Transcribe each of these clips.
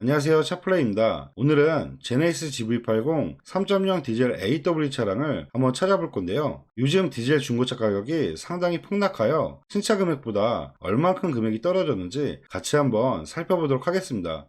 안녕하세요, 차플레이입니다. 오늘은 제네시스 GV80 3.0 디젤 AW 차량을 한번 찾아볼 건데요. 요즘 디젤 중고차 가격이 상당히 폭락하여 신차 금액보다 얼만큼 금액이 떨어졌는지 같이 한번 살펴보도록 하겠습니다.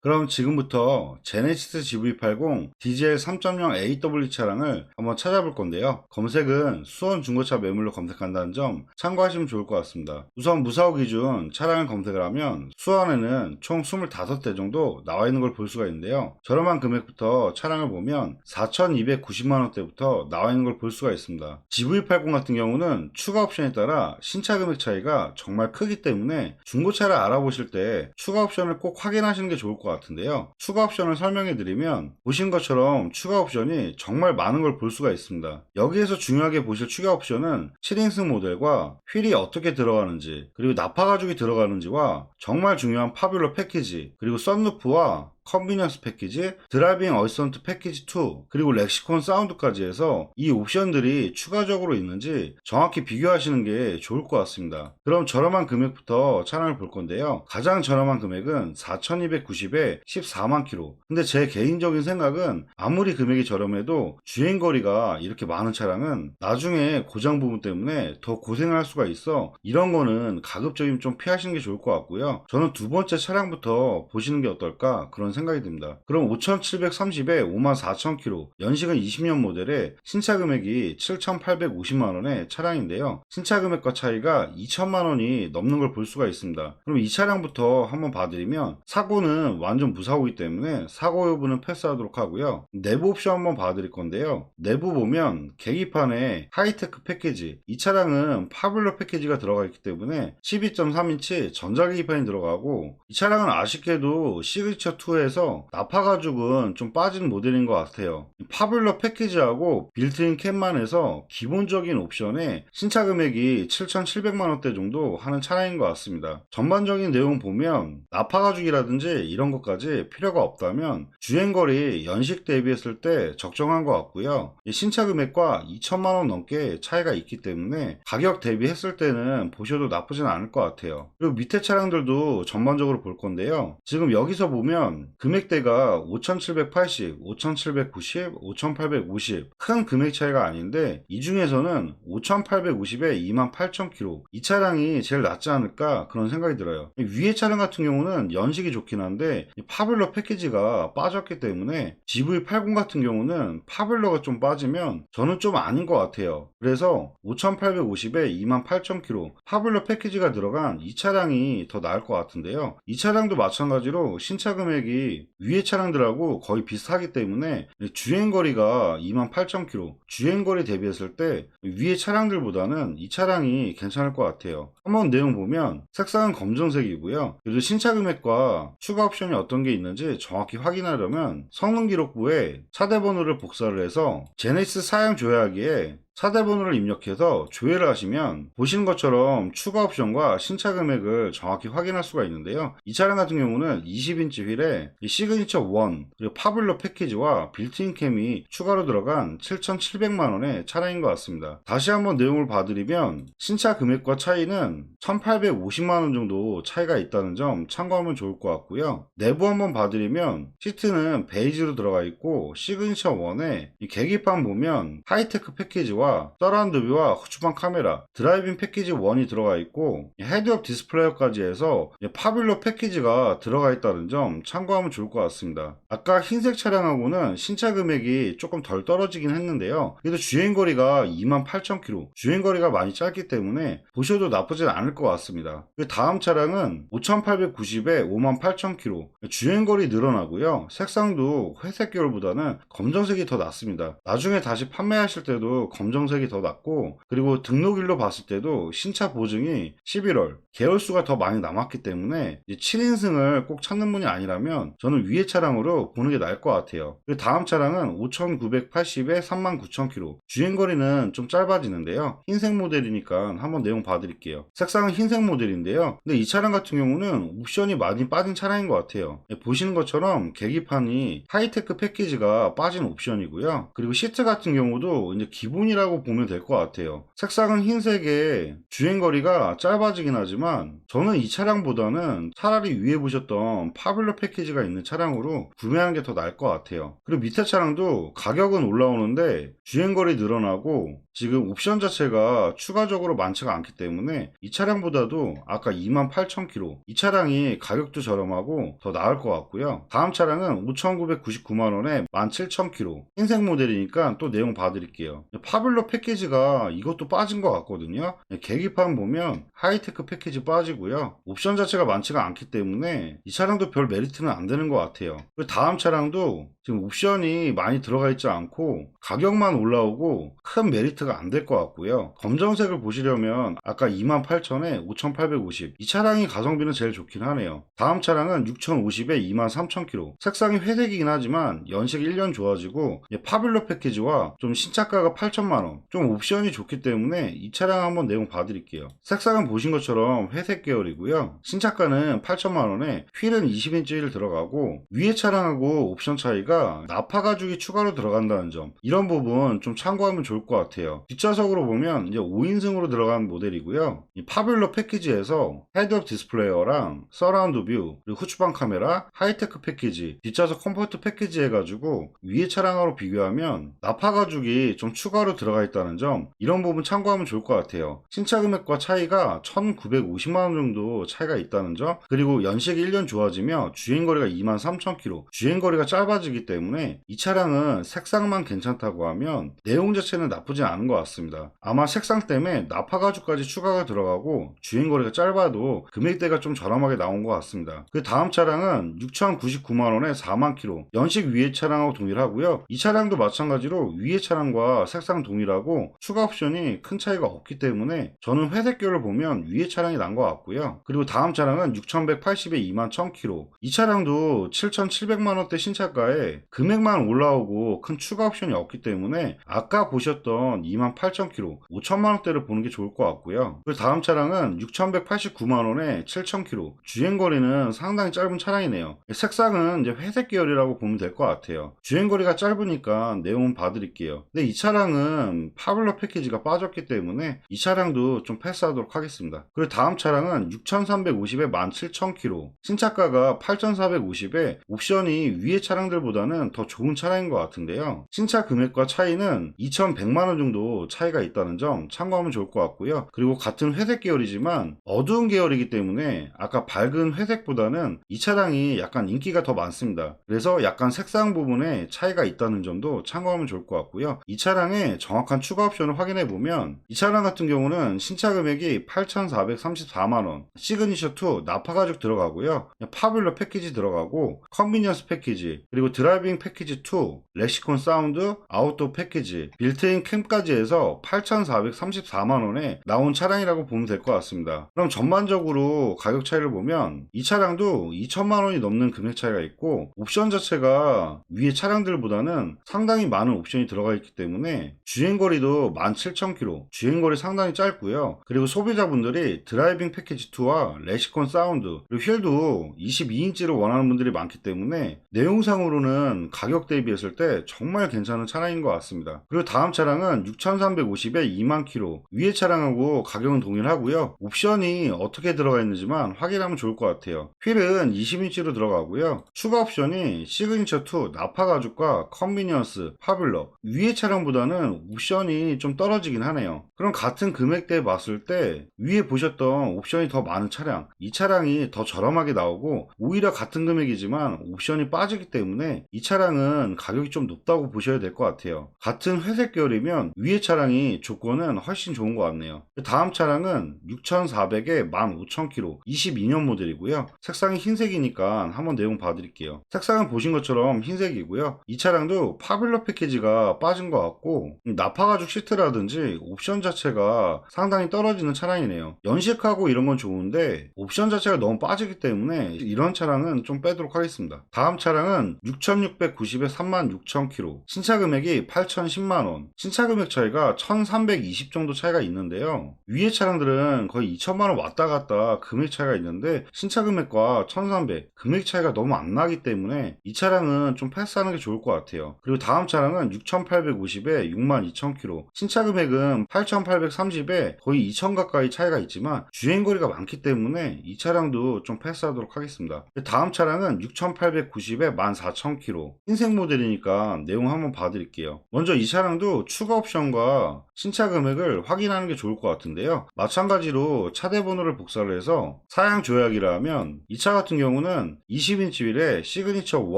그럼 지금부터 제네시스 GV80 디젤 3.0 AW 차량을 한번 찾아볼 건데요. 검색은 수원 중고차 매물로 검색한다는 점 참고하시면 좋을 것 같습니다. 우선 무사고 기준 차량을 검색을 하면 수원에는 총 25대 정도 나와 있는 걸 볼 수가 있는데요. 저렴한 금액부터 차량을 보면 4,290만원대부터 나와 있는 걸 볼 수가 있습니다. GV80 같은 경우는 추가 옵션에 따라 신차 금액 차이가 정말 크기 때문에 중고차를 알아보실 때 추가 옵션을 꼭 확인하시는 게 좋을 것 같은데요. 추가 옵션을 설명해 드리면 보신 것처럼 추가 옵션이 정말 많은 걸 볼 수가 있습니다. 여기에서 중요하게 보실 추가 옵션은 7인승 모델과 휠이 어떻게 들어가는지, 그리고 나파 가죽이 들어가는지와 정말 중요한 파뷸러 패키지, 그리고 썬루프와 컨비니언스 패키지, 드라이빙 어시스턴트 패키지 2, 그리고 렉시콘 사운드까지 해서 이 옵션들이 추가적으로 있는지 정확히 비교하시는 게 좋을 것 같습니다. 그럼 저렴한 금액부터 차량을 볼 건데요. 가장 저렴한 금액은 4,290에 14만 킬로. 근데 제 개인적인 생각은 아무리 금액이 저렴해도 주행거리가 이렇게 많은 차량은 나중에 고장 부분 때문에 더 고생을 할 수가 있어 이런 거는 가급적이면 좀 피하시는 게 좋을 것 같고요. 저는 두 번째 차량부터 보시는 게 어떨까 그런 생각이 듭니다. 그럼 5,730에 54,000km, 연식은 20년 모델에 신차 금액이 7,850만원의 차량인데요. 신차 금액과 차이가 2천만원이 넘는 걸 볼 수가 있습니다. 그럼 이 차량부터 한번 봐드리면 사고는 완전 무사고이기 때문에 사고 여부는 패스하도록 하고요. 내부 옵션 한번 봐드릴 건데요. 내부 보면 계기판에 하이테크 패키지, 이 차량은 파뷸러 패키지가 들어가 있기 때문에 12.3인치 전자계기판이 들어가고, 이 차량은 아쉽게도 시그니처 2에서 나파 가죽은 좀 빠진 모델인 것 같아요. 파뷸러 패키지하고 빌트인 캡만 해서 기본적인 옵션에 신차 금액이 7,700만원대 정도 하는 차량인 것 같습니다. 전반적인 내용 보면 나파 가죽이라든지 이런 것까지 필요가 없다면 주행거리 연식 대비했을 때 적정한 것 같고요. 신차 금액과 2천만원 넘게 차이가 있기 때문에 가격 대비했을 때는 보셔도 나쁘진 않을 것 같아요. 그리고 밑에 차량들도 전반적으로 볼 건데요. 지금 여기서 보면 금액대가 5,780, 5,790, 5,850 큰 금액 차이가 아닌데 이 중에서는 5,850에 28,000km, 이 차량이 제일 낫지 않을까 그런 생각이 들어요. 위에 차량 같은 경우는 연식이 좋긴 한데 파뷸러 패키지가 빠졌기 때문에 GV80 같은 경우는 파뷸러가 좀 빠지면 저는 좀 아닌 것 같아요. 그래서 5,850에 28,000km 파뷸러 패키지가 들어간 이 차량이 더 나을 것 같은데요. 이 차량도 마찬가지로 신차 금액이 위에 차량들하고 거의 비슷하기 때문에 주행거리가 28,000km, 주행거리 대비했을 때 위에 차량들보다는 이 차량이 괜찮을 것 같아요. 한번 내용 보면 색상은 검정색이고요. 그래도 신차 금액과 추가 옵션이 어떤 게 있는지 정확히 확인하려면 성능 기록부에 차대 번호를 복사를 해서 제네시스 사양 조회하기에 차대 번호를 입력해서 조회를 하시면 보시는 것처럼 추가 옵션과 신차 금액을 정확히 확인할 수가 있는데요. 이 차량 같은 경우는 20인치 휠에 시그니처 1 그리고 파뷸러 패키지와 빌트인 캠이 추가로 들어간 7,700만원의 차량인 것 같습니다. 다시 한번 내용을 봐드리면 신차 금액과 차이는 1,850만원 정도 차이가 있다는 점 참고하면 좋을 것 같고요. 내부 한번 봐드리면 시트는 베이지로 들어가 있고 시그니처 1에 이 계기판 보면 하이테크 패키지와 서라운드 뷰와 후추방 카메라, 드라이빙 패키지 1이 들어가 있고 헤드업 디스플레이어까지 해서 파뷸러 패키지가 들어가 있다는 점 참고하면 좋을 것 같습니다. 아까 흰색 차량하고는 신차 금액이 조금 덜 떨어지긴 했는데요. 그래도 주행거리가 28,000km, 주행거리가 많이 짧기 때문에 보셔도 나쁘진 않을 것 같습니다. 그 다음 차량은 5,890에 58,000km, 주행거리 늘어나고요. 색상도 회색 계열보다는 검정색이 더 낫습니다. 나중에 다시 판매하실 때도 검정색이 더 낫고, 그리고 등록일로 봤을 때도 신차 보증이 11월, 계열수가 더 많이 남았기 때문에 7인승을 꼭 찾는 분이 아니라면 저는 위에 차량으로 보는 게 나을 것 같아요. 그 다음 차량은 5,980에 39,000km, 주행거리는 좀 짧아지는데요. 흰색 모델이니까 한번 내용 봐드릴게요. 색상은 흰색 모델인데요. 근데 이 차량 같은 경우는 옵션이 많이 빠진 차량인 것 같아요. 보시는 것처럼 계기판이 하이테크 패키지가 빠진 옵션이고요. 그리고 시트 같은 경우도 이제 기본이라 차량이라고 보면 될 것 같아요. 색상은 흰색에 주행거리가 짧아지긴 하지만 저는 이 차량보다는 차라리 위에 보셨던 파빌로 패키지가 있는 차량으로 구매하는 게 더 나을 것 같아요. 그리고 밑에 차량도 가격은 올라오는데 주행거리 늘어나고 지금 옵션 자체가 추가적으로 많지가 않기 때문에 이 차량보다도 아까 28,000km 이 차량이 가격도 저렴하고 더 나을 것 같고요. 다음 차량은 5,999만원에 17,000km 흰색 모델이니까 또 내용 봐드릴게요. 파빌로 패키지가 이것도 빠진 것 같거든요. 계기판 보면 하이테크 패키지 빠지고요. 옵션 자체가 많지가 않기 때문에 이 차량도 별 메리트는 안 되는 것 같아요. 그 다음 차량도 지금 옵션이 많이 들어가 있지 않고 가격만 올라오고 큰 메리트가 안 될 것 같고요. 검정색을 보시려면 아까 28,000에 5,850 이 차량이 가성비는 제일 좋긴 하네요. 다음 차량은 6,050에 23,000km 색상이 회색이긴 하지만 연식 1년 좋아지고 파빌로 패키지와 좀 신차가가 8천만원 좀 옵션이 좋기 때문에 이 차량 한번 내용 봐드릴게요. 색상은 보신 것처럼 회색 계열이고요. 신차가는 8천만원에 휠은 20인치 휠 들어가고 위에 차량하고 옵션 차이가 나파 가죽이 추가로 들어간다는 점 이런 부분 좀 참고하면 좋을 것 같아요. 뒷좌석으로 보면 이제 5인승으로 들어간 모델이고요. 이 파빌로 패키지에서 헤드업 디스플레이어랑 서라운드 뷰 그리고 후추방 카메라 하이테크 패키지 뒷좌석 컴포트 패키지 해가지고 위에 차량하고 비교하면 나파 가죽이 좀 추가로 들어가 있다는 점 이런 부분 참고하면 좋을 것 같아요. 신차 금액과 차이가 1,950만원 정도 차이가 있다는 점 그리고 연식이 1년 좋아지며 주행거리가 23,000km 주행거리가 짧아지기 때문에 이 차량은 색상만 괜찮다고 하면 내용 자체는 나쁘지 않은 것 같습니다. 아마 색상 때문에 나파 가죽까지 추가가 들어가고 주행거리가 짧아도 금액대가 좀 저렴하게 나온 것 같습니다. 그 다음 차량은 6,099만원에 40,000km 연식 위에 차량하고 동일하고요. 이 차량도 마찬가지로 위에 차량과 색상 동일하고 추가 옵션이 큰 차이가 없기 때문에 저는 회색 계열을 보면 위에 차량이 난 것 같고요. 그리고 다음 차량은 6,180에 21,000km 이 차량도 7,700만원대 신차가에 금액만 올라오고 큰 추가 옵션이 없기 때문에 아까 보셨던 28,000km 5천만원대를 보는 게 좋을 것 같고요. 그 다음 차량은 6,189만원에 7,000km 주행거리는 상당히 짧은 차량이네요. 색상은 이제 회색 계열이라고 보면 될 것 같아요. 주행거리가 짧으니까 내용은 봐드릴게요. 근데 이 차량은 파블러 패키지가 빠졌기 때문에 이 차량도 좀 패스하도록 하겠습니다. 그리고 다음 차량은 6,350에 17,000km 신차가가 8,450에 옵션이 위에 차량들보다는 더 좋은 차량인 것 같은데요. 신차 금액과 차이는 2,100만원 정도 차이가 있다는 점 참고하면 좋을 것 같고요. 그리고 같은 회색 계열이지만 어두운 계열이기 때문에 아까 밝은 회색보다는 이 차량이 약간 인기가 더 많습니다. 그래서 약간 색상 부분에 차이가 있다는 점도 참고하면 좋을 것 같고요. 이 차량의 정확한 추가 옵션을 확인해 보면 이 차량 같은 경우는 신차 금액이 8,434만원 시그니처 2 나파 가죽 들어가고요. 파빌러 패키지 들어가고 컨비니언스 패키지 그리고 드라이빙 패키지 2 렉시콘 사운드 아웃도어 패키지 빌트인 캠까지 해서 8,434만원에 나온 차량이라고 보면 될 것 같습니다. 그럼 전반적으로 가격 차이를 보면 이 차량도 2천만원이 넘는 금액 차이가 있고 옵션 자체가 위에 차량들보다는 상당히 많은 옵션이 들어가 있기 때문에 주행거리도 17,000km 주행거리 상당히 짧고요. 그리고 소비자분들이 드라이빙 패키지 2와 렉시콘 사운드 그리고 휠도 22인치를 원하는 분들이 많기 때문에 내용상으로는 가격 대비했을 때 정말 괜찮은 차량인 것 같습니다. 그리고 다음 차량은 6,350에 20,000km 위에 차량하고 가격은 동일하고요. 옵션이 어떻게 들어가 있는지만 확인하면 좋을 것 같아요. 휠은 20인치로 들어가고요. 추가 옵션이 시그니처 2 나파 가죽과 컨비니언스 파블러 위에 차량보다는 옵션이 좀 떨어지긴 하네요. 그럼 같은 금액대에 봤을 때 위에 보셨던 옵션이 더 많은 차량 이 차량이 더 저렴하게 나오고 오히려 같은 금액이지만 옵션이 빠지기 때문에 이 차량은 가격이 좀 높다고 보셔야 될 것 같아요. 같은 회색 계열이면 위에 차량이 조건은 훨씬 좋은 것 같네요. 다음 차량은 6,400에 15,000km 22년 모델이고요. 색상이 흰색이니까 한번 내용 봐드릴게요. 색상은 보신 것처럼 흰색이고요. 이 차량도 파빌러 패키지가 빠진 것 같고 나파 가죽 시트라든지 옵션 자체가 상당히 떨어지는 차량이네요. 연식하고 이런 건 좋은데 옵션 자체가 너무 빠지기 때문에 이런 차량은 좀 빼도록 하겠습니다. 다음 차량은 6,000 2690에 36,000km, 신차 금액이 8,010만원, 신차 금액 차이가 1,320 정도 차이가 있는데요. 위에 차량들은 거의 2천만원 왔다 갔다 금액 차이가 있는데 신차 금액과 1,300 금액 차이가 너무 안 나기 때문에 이 차량은 좀 패스하는 게 좋을 것 같아요. 그리고 다음 차량은 6,850에 62,000km, 신차 금액은 8,830에 거의 2천 가까이 차이가 있지만 주행거리가 많기 때문에 이 차량도 좀 패스하도록 하겠습니다. 다음 차량은 6,890에 14,000km, 흰색 모델이니까 내용 한번 봐드릴게요. 먼저 이 차량도 추가 옵션과 신차 금액을 확인하는 게 좋을 것 같은데요. 마찬가지로 차대 번호를 복사를 해서 사양 조약이라 하면 이 차 같은 경우는 20인치 휠에 시그니처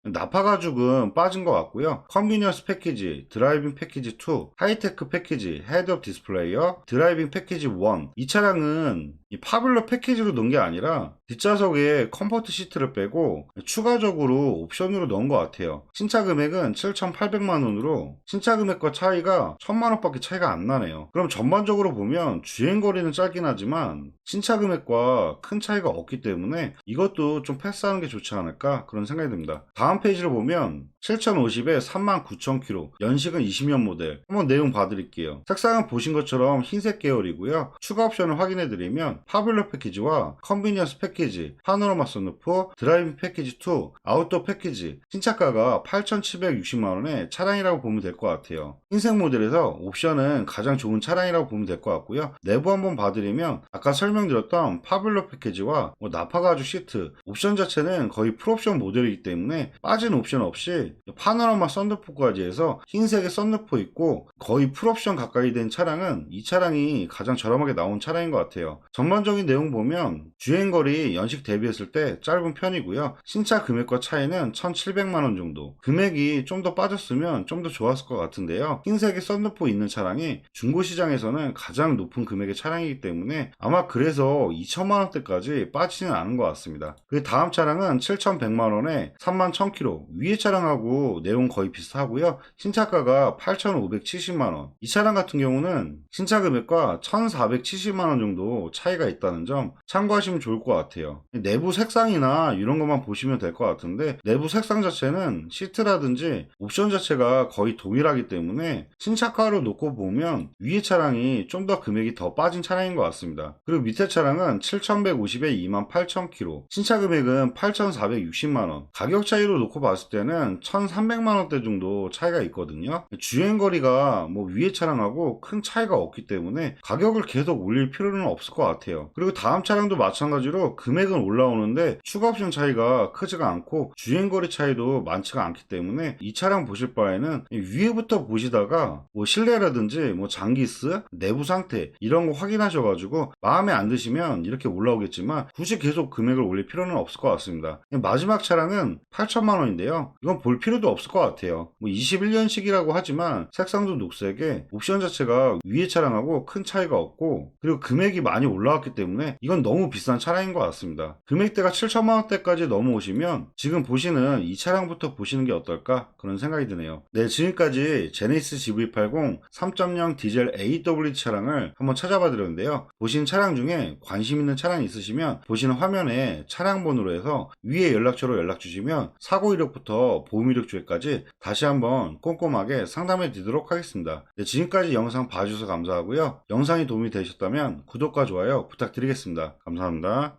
1, 나파 가죽은 빠진 것 같고요. 컨비니언스 패키지, 드라이빙 패키지 2, 하이테크 패키지, 헤드업 디스플레이어, 드라이빙 패키지 1. 이 차량은 이 파블러 패키지로 넣은 게 아니라 뒷좌석에 컴포트 시트를 빼고 추가적으로 옵션으로 넣은 것 같아요. 신차 금액은 7,800만원으로 신차 금액과 차이가 1,000만원밖에 차이가 안 나네요. 그럼 전반적으로 보면 주행거리는 짧긴 하지만 신차 금액과 큰 차이가 없기 때문에 이것도 좀 패스하는 게 좋지 않을까 그런 생각이 듭니다. 다음 페이지를 보면 7,050에 39,000km, 연식은 20년 모델. 한번 내용 봐드릴게요. 색상은 보신 것처럼 흰색 계열이고요. 추가 옵션을 확인해드리면 파블러 패키지와 컨비니언스 패키지, 파노라마 선루프, 드라이빙 패키지 2, 아웃도어 패키지, 신차가가 8,760만원의 차량이라고 보면 될 것 같아요. 흰색 모델에서 옵션은 가장 좋은 차량이라고 보면 될 것 같고요. 내부 한번 봐드리면 아까 설명드렸던 파블러 패키지와 나파 가죽 시트, 옵션 자체는 거의 풀옵션 모델이기 때문에 빠진 옵션 없이 파노라마 썬루프까지 해서 흰색의 썬루프 있고 거의 풀옵션 가까이 된 차량은 이 차량이 가장 저렴하게 나온 차량인 것 같아요. 전반적인 내용 보면 주행거리 연식 대비했을 때 짧은 편이고요. 신차 금액과 차이는 1,700만원 정도. 금액이 좀 더 빠졌으면 좀 더 좋았을 것 같은데요. 흰색의 썬루프 있는 차량이 중고시장에서는 가장 높은 금액의 차량이기 때문에 아마 그래서 2천만원대까지 빠지지는 않은 것 같습니다. 그 다음 차량은 7,100만원에 31,000km. 위에 차량하고 내용 거의 비슷하고요. 신차가가 8,570만원. 이 차량 같은 경우는 신차 금액과 1,470만원 정도 차이가 있다는 점 참고하시면 좋을 것 같아요. 내부 색상이나 이런 것만 보시면 될 것 같은데 내부 색상 자체는 시트라든지 옵션 자체가 거의 동일하기 때문에 신차가로 놓고 보면 위에 차량이 좀 더 금액이 더 빠진 차량인 것 같습니다. 그리고 밑에 차량은 7,150에 28,000km, 신차 금액은 8,460만원. 가격 차이로 놓고 봤을 때는 1,300만원대 정도 차이가 있거든요. 주행거리가 위에 차량하고 큰 차이가 없기 때문에 가격을 계속 올릴 필요는 없을 것 같아요. 그리고 다음 차량도 마찬가지로 금액은 올라오는데 추가 옵션 차이가 크지가 않고 주행거리 차이도 많지가 않기 때문에 이 차량 보실 바에는 위에부터 보시다가 실내라든지 장기스, 내부 상태 이런 거 확인하셔가지고 마음에 안 드시면 이렇게 올라오겠지만 굳이 계속 금액을 올릴 필요는 없을 것 같습니다. 마지막 차량은 8천만원인데요. 이건 볼 필요도 없을 것 같아요. 21년식이라고 하지만 색상도 녹색에 옵션 자체가 위에 차량하고 큰 차이가 없고 그리고 금액이 많이 올라왔기 때문에 이건 너무 비싼 차량인 것 같습니다. 금액대가 7천만원대까지 넘어오시면 지금 보시는 이 차량부터 보시는 게 어떨까 그런 생각이 드네요. 네, 지금까지 제네시스 GV80 3.0 디젤 AW 차량을 한번 찾아봐 드렸는데요. 보신 차량 중에 관심 있는 차량이 있으시면 보시는 화면에 차량 번호로 해서 위에 연락처로 연락 주시면 사고 이력부터 보험 이력 조회까지 다시 한번 꼼꼼하게 상담해 드리도록 하겠습니다. 네, 지금까지 영상 봐주셔서 감사하고요. 영상이 도움이 되셨다면 구독과 좋아요 부탁드리겠습니다. 감사합니다.